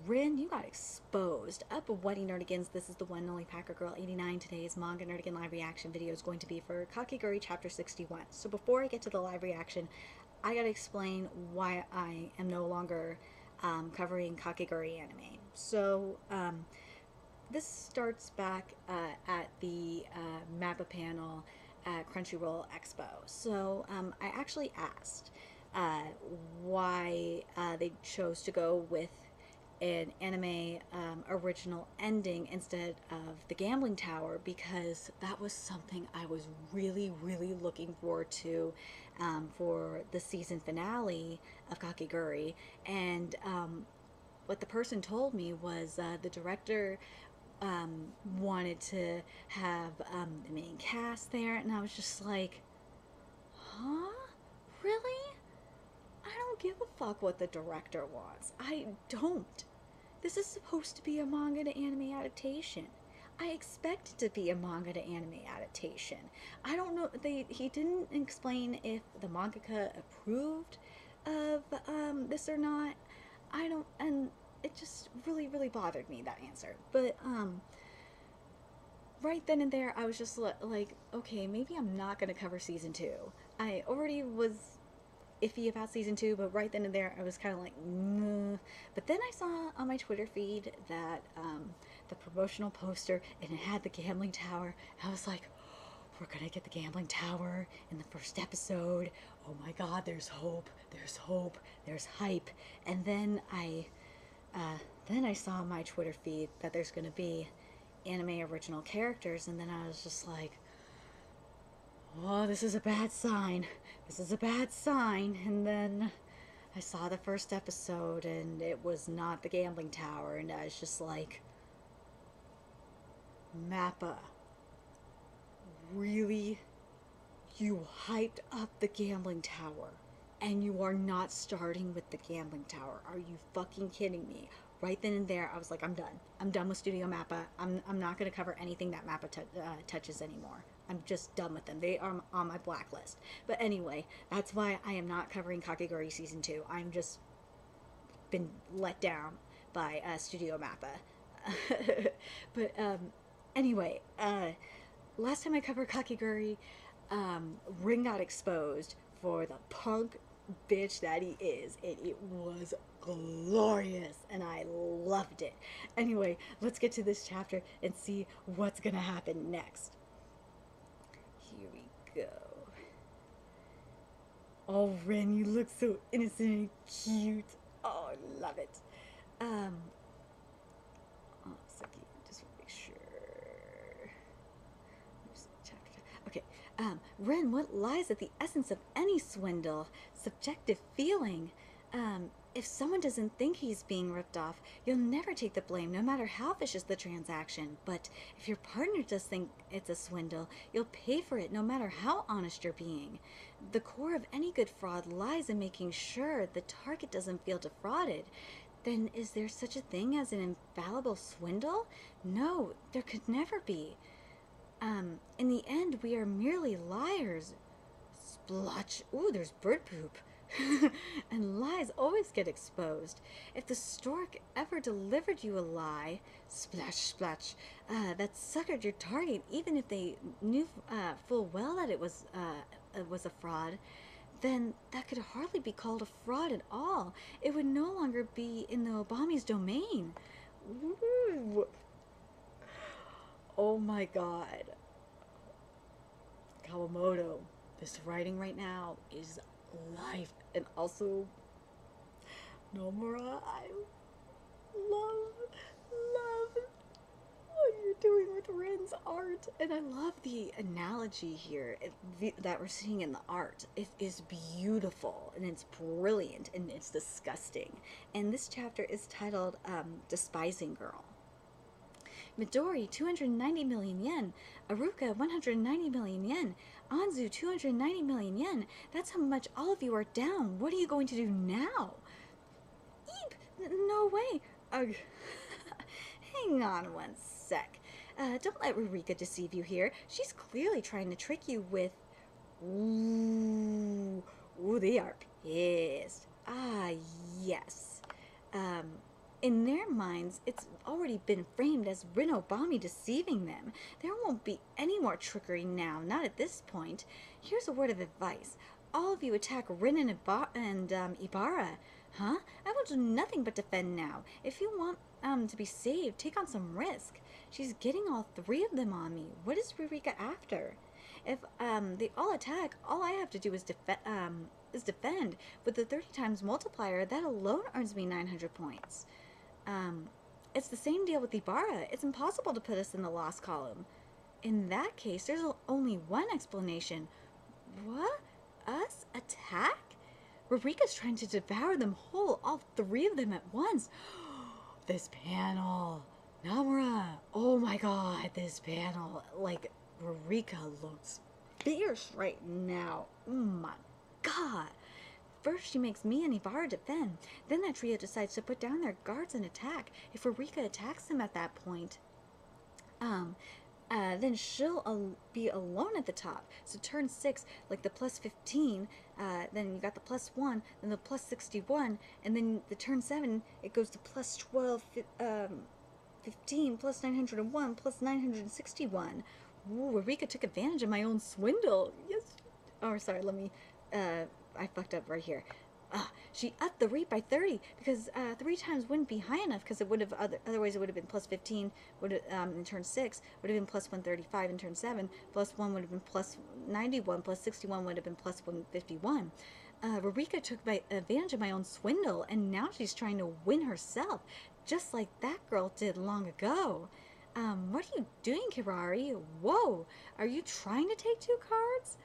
Rin, you got exposed. Up Wedding Nerdigans, this is the one and only Packer Girl 89. Today's Manga Nerdigan live reaction video is going to be for Kakegurui chapter 61. So before I get to the live reaction, I gotta explain why I am no longer covering Kakegurui anime. So, this starts back at the Mappa panel at Crunchyroll Expo. So I actually asked why they chose to go with an anime original ending instead of the Gambling Tower, because that was something I was really, really looking forward to for the season finale of Kakegurui. And what the person told me was the director wanted to have the main cast there, and I was just like, huh? Really? I don't give a fuck what the director wants. I don't. This is supposed to be a manga to anime adaptation. I expect it to be a manga to anime adaptation. I don't know. He didn't explain if the mangaka approved of this or not. I don't, and it just really, really bothered me, that answer. But right then and there, I was just like, okay, maybe I'm not gonna cover season 2. I already was iffy about season 2, but right then and there, I was kind of like, nah. But then I saw on my Twitter feed that the promotional poster, and it had the Gambling Tower. I was like, we're gonna get the Gambling Tower in the first episode. Oh my god, there's hope, there's hope, there's hype. And then I saw on my Twitter feed that there's gonna be anime original characters, and then I was just like, oh, this is a bad sign. This is a bad sign. And then I saw the first episode, and it was not the Gambling Tower, and I was just like, Mappa, really? You hyped up the Gambling Tower, and you are not starting with the Gambling Tower. Are you fucking kidding me? Right then and there, I was like, I'm done. I'm done with Studio Mappa. I'm not going to cover anything that Mappa touches anymore. I'm just done with them. They are on my blacklist. But anyway, that's why I am not covering Kakegurui Season 2. I'm just been let down by Studio Mappa. But anyway, last time I covered Kakegurui, Ring got exposed for the punk bitch that he is, and it was glorious, and I loved it. Anyway, let's get to this chapter and see what's gonna happen next. Here we go. Oh, Ren, you look so innocent and cute. Oh, I love it. Oh, second, just want to make sure. Okay, Ren, what lies at the essence of any swindle? Subjective feeling. If someone doesn't think he's being ripped off, you'll never take the blame, no matter how vicious the transaction. But if your partner does think it's a swindle, you'll pay for it, no matter how honest you're being. The core of any good fraud lies in making sure the target doesn't feel defrauded. Then is there such a thing as an infallible swindle? No, there could never be. In the end, we are merely liars. Splotch. Ooh, there's bird poop. And lies always get exposed. If the stork ever delivered you a lie, splash, splash, that suckered your target, even if they knew full well that it was a fraud, then that could hardly be called a fraud at all. It would no longer be in the Obami's domain. Ooh. Oh my god. Kawamoto, this writing right now is life. And also, Nomura, I love what you're doing with Rin's art. And I love the analogy here that we're seeing in the art. It is beautiful, and it's brilliant, and it's disgusting. And this chapter is titled Despising Girl. Midori, 290 million yen. Aruka, 190 million yen. Anzu, 290 million yen. That's how much all of you are down. What are you going to do now? Eep! No way. Hang on one sec. Don't let Rurika deceive you here. She's clearly trying to trick you with... Ooh, they are pissed. Ah, yes. In their minds, it's already been framed as Rin Obami deceiving them. There won't be any more trickery now, not at this point. Here's a word of advice. All of you attack Rin and, Ibarra. Huh? I will do nothing but defend now. If you want to be saved, take on some risk. She's getting all three of them on me. What is Ririka after? If they all attack, all I have to do is defend. With the 30 times multiplier, that alone earns me 900 points. It's the same deal with Ibarra. It's impossible to put us in the lost column. In that case, there's only one explanation. What? Us? Attack? Rurika's trying to devour them whole, all three of them at once. This panel. Namura. Oh my god, this panel. Like, Rurika looks fierce right now. Oh my god. First, she makes me and Ibarra defend. Then that trio decides to put down their guards and attack. If Rurika attacks them at that point, then she'll be alone at the top. So turn 6, like the plus 15, then you got the plus 1, then the plus 61, and then the turn 7, it goes to plus 12, 15, plus 901, plus 961. Ooh, Rurika took advantage of my own swindle. Yes. Oh, sorry, let me... I fucked up right here. She upped the rate by 30 because 3 times wouldn't be high enough because it would have otherwise it would have been plus 15 in turn 6 would have been plus 135 in turn 7 plus 1 would have been plus 91 plus 61 would have been plus 151. Rurika took advantage of my own swindle and now she's trying to win herself just like that girl did long ago. What are you doing, Kirari? Whoa, are you trying to take 2 cards?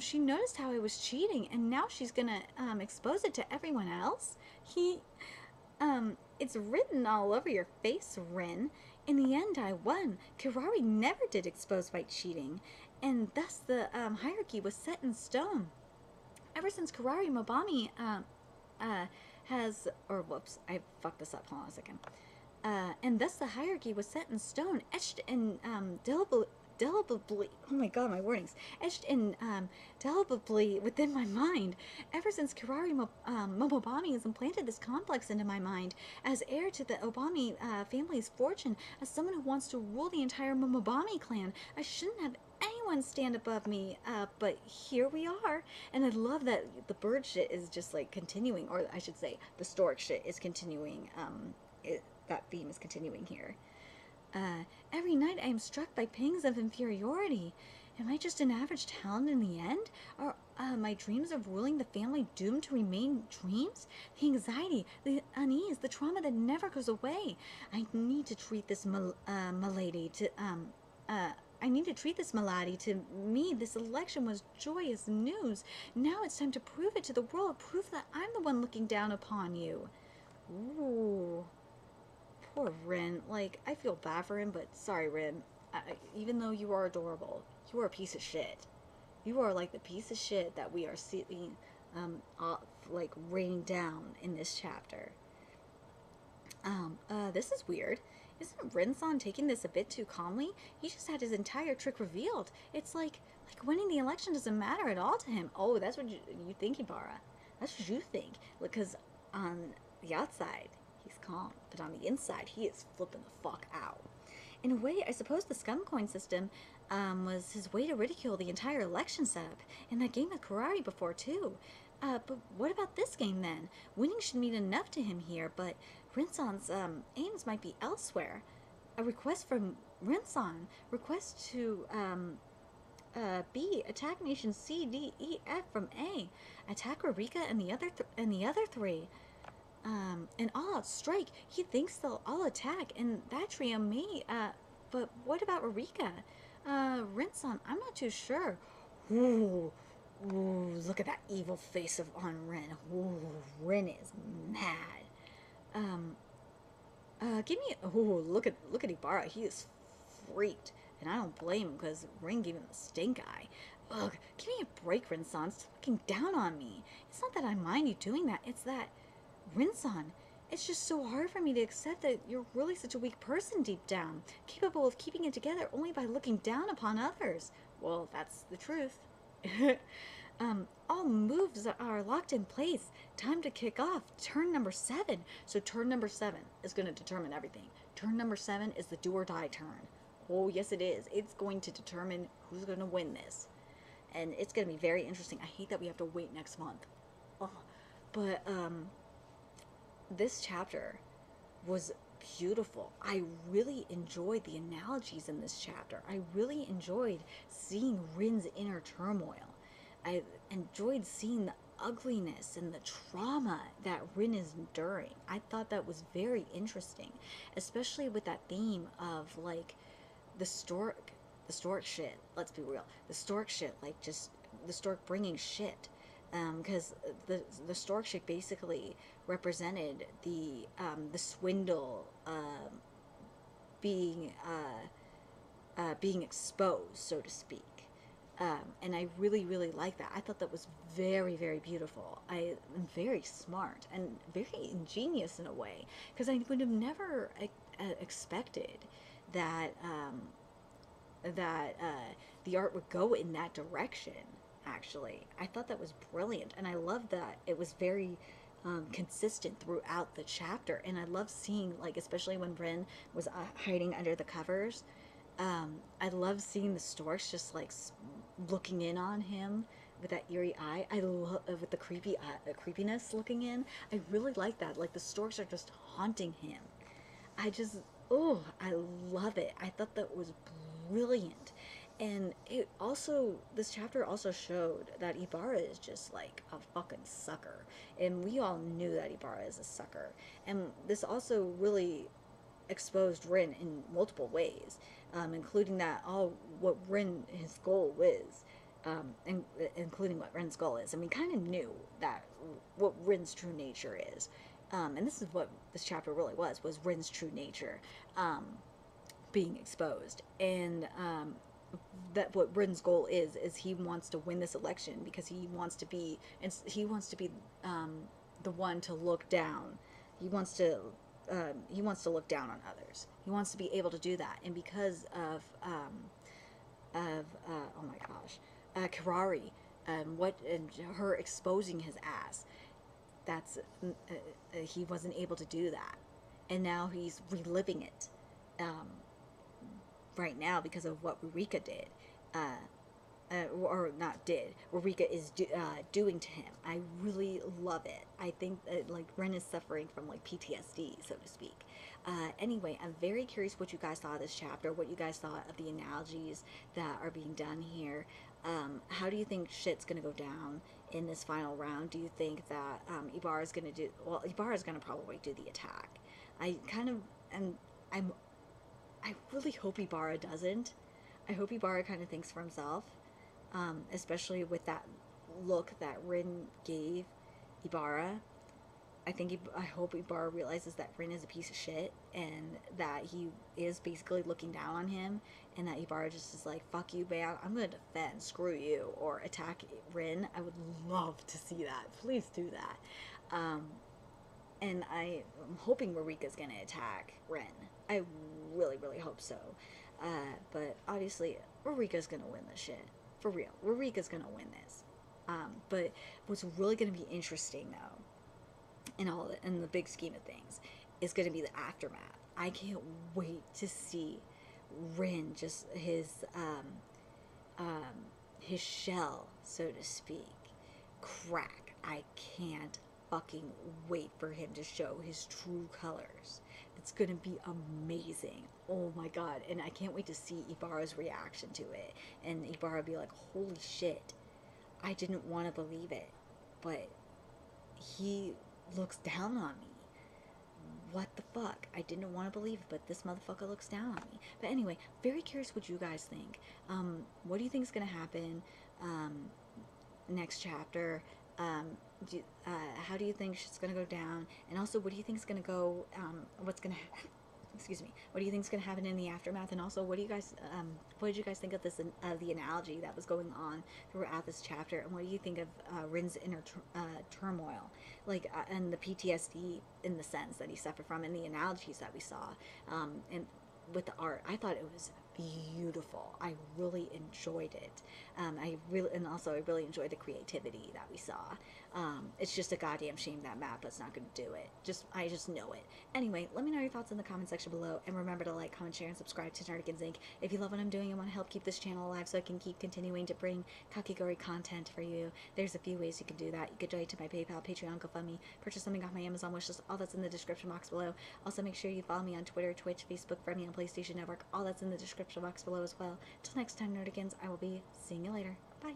She noticed how I was cheating, and now she's gonna, expose it to everyone else? It's written all over your face, Rin. In the end, I won. Kirari never did expose by cheating, and thus the, hierarchy was set in stone. Ever since Kirari Mobami, I fucked this up, hold on a second. And thus the hierarchy was set in stone, etched in, indelibly, oh my god, my wordings, etched indelibly within my mind. Ever since Kirari Momobami has implanted this complex into my mind, as heir to the Obami family's fortune, as someone who wants to rule the entire Momobami clan, I shouldn't have anyone stand above me, but here we are. And I love that the bird shit is just like continuing, or I should say, the stork shit is continuing, that theme is continuing here. Every night I am struck by pangs of inferiority. Am I just an average talent in the end? Are my dreams of ruling the family doomed to remain dreams? The anxiety, the unease, the trauma that never goes away. I need to treat this malady to, I need to treat this malady. To me, this election was joyous news. Now it's time to prove it to the world. Prove that I'm the one looking down upon you. Ooh. Poor Rin. Like, I feel bad for him, but sorry, Rin. Even though you are adorable, you are a piece of shit. You are like the piece of shit that we are seeing, like, raining down in this chapter. This is weird. Isn't Rin-san taking this a bit too calmly? He just had his entire trick revealed. It's like winning the election doesn't matter at all to him. Oh, that's what you think, Ibarra. That's what you think. Because on the outside, he's calm, but on the inside, he is flipping the fuck out. In a way, I suppose the scum coin system was his way to ridicule the entire election setup. In that game with Karari before, too. But what about this game, then? Winning should mean enough to him here, but Rin-san's aims might be elsewhere. A request from Rin-san. Request to B. Attack nation C, D, E, F from A. Attack Rurika and the other three. An all-out strike. He thinks they'll all attack, and that trio may, but what about Rurika? Rin-san, I'm not too sure. Ooh, look at that evil face on Rin. Ooh, Rin is mad. Look at Ibarra. He is freaked, and I don't blame him, because Rin gave him the stink eye. Ugh, give me a break, Rin-san. Stop looking down on me. It's not that I mind you doing that, it's that Rin-san, it's just so hard for me to accept that you're really such a weak person deep down, capable of keeping it together only by looking down upon others. Well, that's the truth. All moves are locked in place. Time to kick off. Turn number 7. So turn number 7 is going to determine everything. Turn number 7 is the do or die turn. Oh, yes, it is. It's going to determine who's going to win this. And it's going to be very interesting. I hate that we have to wait next month. Oh. But, this chapter was beautiful. I really enjoyed the analogies in this chapter. I really enjoyed seeing Rin's inner turmoil. I enjoyed seeing the ugliness and the trauma that Rin is enduring. I thought that was very interesting, especially with that theme of like the stork shit. Let's be real, the stork shit, like just the stork bringing shit. Because the stork shit basically represented the swindle being being exposed, so to speak. And I really, really like that. I thought that was very, very beautiful. I am very smart and very ingenious in a way, because I would have never expected that the art would go in that direction. Actually, I thought that was brilliant, and I love that it was very consistent throughout the chapter. And I love seeing, like, especially when Rin was hiding under the covers. I love seeing the storks just like looking in on him with that eerie eye. I love with the creepiness looking in. I really like that. Like the storks are just haunting him. I just, oh, I love it. I thought that was brilliant. And it also, this chapter also showed that Ibarra is just like a fucking sucker. And we all knew that Ibarra is a sucker. And this also really exposed Rin in multiple ways, including that what Rin, his goal is, including what Rin's goal is. And we kind of knew that what Rin's true nature is. And this is what this chapter really was Rin's true nature being exposed. And that what Rin's goal is he wants to win this election because he wants to be the one to look down. He wants to look down on others. He wants to be able to do that. And because of oh my gosh, Kirari, and her exposing his ass, that's he wasn't able to do that, and now he's reliving it right now because of what Rurika did. Or not did, Rurika is doing to him. I really love it. I think that like Rin is suffering from like PTSD, so to speak. Anyway, I'm very curious what you guys thought of this chapter, what you guys thought of the analogies that are being done here. How do you think shit's gonna go down in this final round? Do you think that Ibarra's gonna do, well, Ibarra's gonna probably do the attack. I kind of, and I really hope Ibarra doesn't. I hope Ibarra kind of thinks for himself. Especially with that look that Rin gave Ibarra. I hope Ibarra realizes that Rin is a piece of shit and that he is basically looking down on him, and that Ibarra just is like, fuck you, man, I'm gonna defend, screw you, or attack Rin. I would love to see that. Please do that. And I'm hoping Rurika's gonna attack Rin. I really, really hope so. But obviously, Rurika's gonna win this shit. For real, Rurika's gonna win this. But what's really gonna be interesting, though, in the big scheme of things, is gonna be the aftermath. I can't wait to see Rin, just his shell, so to speak, crack. I can't fucking wait for him to show his true colors. It's gonna be amazing. Oh my god. And I can't wait to see Ibarra's reaction to it. And Ibarra be like, holy shit, I didn't want to believe it, but he looks down on me. What the fuck? I didn't want to believe it, but this motherfucker looks down on me. But anyway, very curious what you guys think. What do you think is gonna happen next chapter? How do you think shit's gonna go down? And also, what do you think is gonna go? What do you think is gonna happen in the aftermath? And also, what did you guys think of the analogy that was going on throughout this chapter? And what do you think of Rin's inner turmoil, like and the PTSD in the sense that he suffered from, and the analogies that we saw, and with the art? I thought it was beautiful. I really enjoyed it. I really enjoyed the creativity that we saw. It's just a goddamn shame that Mappa's not going to do it. I just know it. Anyway, let me know your thoughts in the comment section below, and remember to like, comment, share, and subscribe to Nerdigans Inc. If you love what I'm doing and want to help keep this channel alive so I can keep continuing to bring Kakegurui content for you, there's a few ways you can do that. You could donate to my PayPal, Patreon, GoFundMe, purchase something off my Amazon wishlist. All that's in the description box below. Also, make sure you follow me on Twitter, Twitch, Facebook, friend me on PlayStation Network. All that's in the description box below as well. Till next time, Nerdigans, I will be seeing you later. Bye.